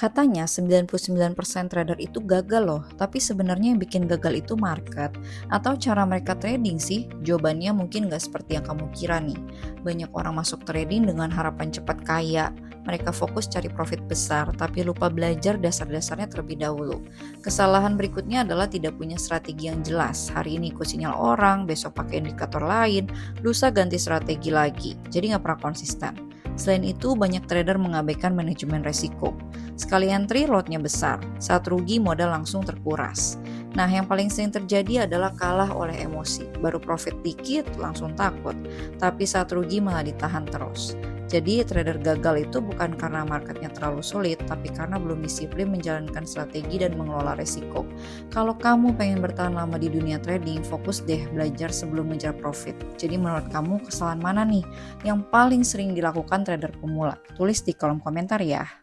Katanya 99% trader itu gagal loh, tapi sebenarnya yang bikin gagal itu market atau cara mereka trading sih? Jawabannya mungkin nggak seperti yang kamu kira nih. Banyak orang masuk trading dengan harapan cepat kaya. Mereka fokus cari profit besar, tapi lupa belajar dasar-dasarnya terlebih dahulu. Kesalahan berikutnya adalah tidak punya strategi yang jelas. Hari ini ikut sinyal orang, besok pakai indikator lain, lusa ganti strategi lagi. Jadi nggak pernah konsisten. Selain itu, banyak trader mengabaikan manajemen resiko. Sekali entry, lotnya besar. Saat rugi, modal langsung terkuras. Nah, yang paling sering terjadi adalah kalah oleh emosi. Baru profit dikit, langsung takut. Tapi saat rugi malah ditahan terus. Jadi, trader gagal itu bukan karena marketnya terlalu sulit, tapi karena belum disiplin menjalankan strategi dan mengelola resiko. Kalau kamu pengen bertahan lama di dunia trading, fokus deh belajar sebelum mengejar profit. Jadi menurut kamu kesalahan mana nih yang paling sering dilakukan trader pemula? Tulis di kolom komentar ya.